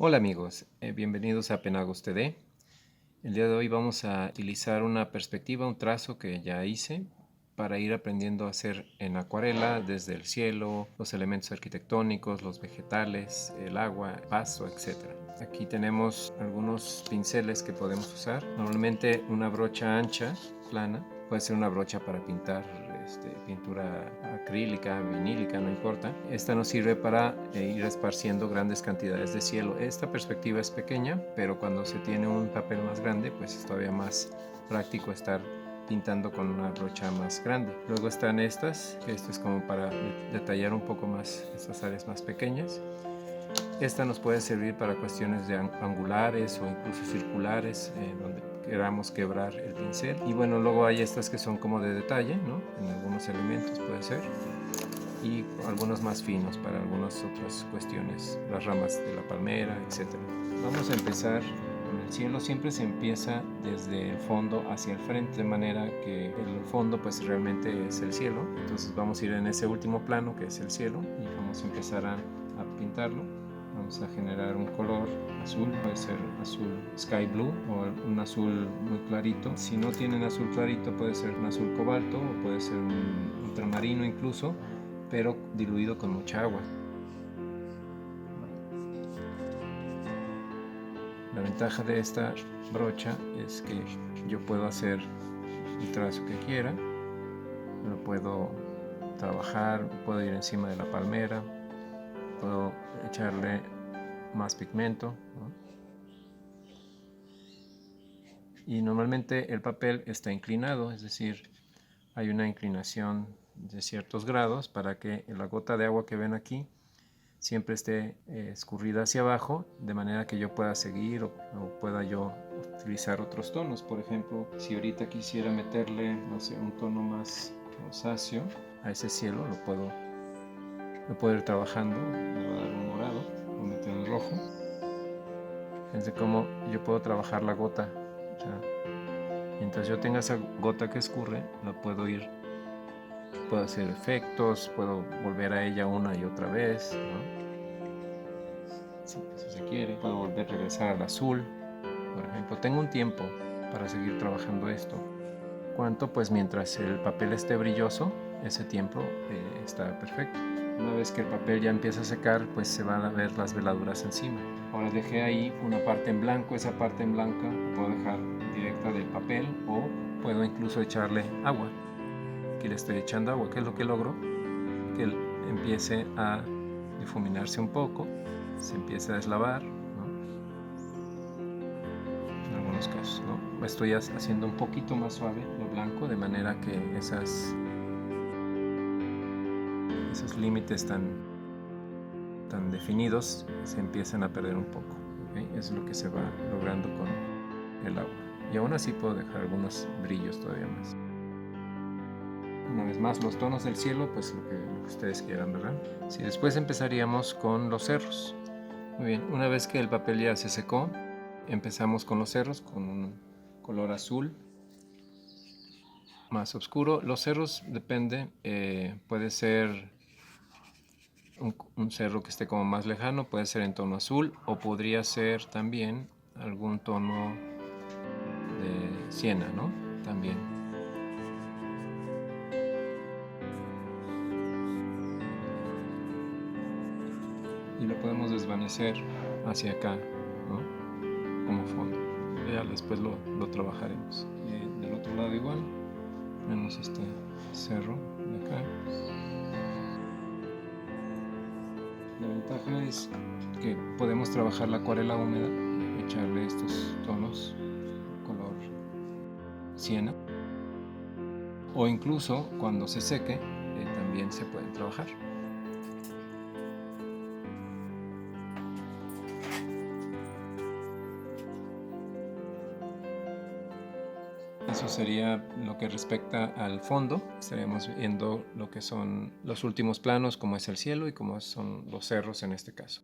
Hola amigos, bienvenidos a Penagos TD. El día de hoy vamos a utilizar una perspectiva, un trazo que ya hice para ir aprendiendo a hacer en acuarela desde el cielo, los elementos arquitectónicos, los vegetales, el agua, el pasto, etc. Aquí tenemos algunos pinceles que podemos usar. Normalmente una brocha ancha, plana, puede ser una brocha para pintar pintura acrílica, vinílica, no importa. Esta nos sirve para ir esparciendo grandes cantidades de cielo. Esta perspectiva es pequeña, pero cuando se tiene un papel más grande, pues es todavía más práctico estar pintando con una brocha más grande. Luego están estas, que esto es como para detallar un poco más estas áreas más pequeñas. Esta nos puede servir para cuestiones de angulares o incluso circulares, donde queramos quebrar el pincel. Y bueno, luego hay estas que son como de detalle, ¿no? En algunos elementos puede ser. Y algunos más finos para algunas otras cuestiones, las ramas de la palmera, etc. Vamos a empezar con el cielo. Siempre se empieza desde el fondo hacia el frente, de manera que el fondo pues realmente es el cielo. Entonces vamos a ir en ese último plano que es el cielo y vamos a empezar a pintarlo. Vamos a generar un color azul, puede ser azul sky blue o un azul muy clarito. Si no tienen azul clarito puede ser un azul cobalto o puede ser un ultramarino incluso, pero diluido con mucha agua. La ventaja de esta brocha es que yo puedo hacer el trazo que quiera, lo puedo trabajar, puedo ir encima de la palmera, puedo echarle más pigmento, ¿no? Y normalmente el papel está inclinado, es decir, hay una inclinación de ciertos grados para que la gota de agua que ven aquí siempre esté escurrida hacia abajo, de manera que yo pueda seguir o pueda yo utilizar otros tonos. Por ejemplo, si ahorita quisiera meterle, no sé, un tono más rosáceo a ese cielo, lo puedo ir trabajando. Le voy a dar un morado, lo meto en el rojo. Fíjense cómo yo puedo trabajar la gota. O sea, mientras yo tenga esa gota que escurre, la puedo hacer efectos, puedo volver a ella una y otra vez, ¿no? Si se quiere, puedo volver a regresar al azul, por ejemplo. Tengo un tiempo para seguir trabajando esto. ¿Cuánto? Pues mientras el papel esté brilloso, ese tiempo está perfecto. Una vez que el papel ya empieza a secar, pues se van a ver las veladuras encima. Ahora dejé ahí una parte en blanco. Esa parte en blanca la puedo dejar directa del papel o puedo incluso echarle agua. Aquí le estoy echando agua. ¿Qué es lo que logro? Que él empiece a difuminarse un poco, se empieza a deslavar, ¿no? En algunos casos, ¿no? Estoy haciendo un poquito más suave lo blanco, de manera que esos límites tan definidos se empiezan a perder un poco, ¿okay? Es lo que se va logrando con el agua. Y aún así puedo dejar algunos brillos todavía más. Una vez más, los tonos del cielo, pues lo que ustedes quieran, ¿verdad? Sí, después empezaríamos con los cerros. Muy bien, una vez que el papel ya se secó, empezamos con los cerros con un color azul más oscuro. Los cerros depende, puede ser un cerro que esté como más lejano, puede ser en tono azul o podría ser también algún tono de siena, ¿no? También. Y lo podemos desvanecer hacia acá, ¿no? Como fondo. Ya después lo trabajaremos. Y del otro lado igual, tenemos este cerro de acá. La ventaja es que podemos trabajar la acuarela húmeda, echarle estos tonos color siena, o incluso cuando se seque también se pueden trabajar. Eso sería lo que respecta al fondo. Estaremos viendo lo que son los últimos planos, como es el cielo y como son los cerros en este caso.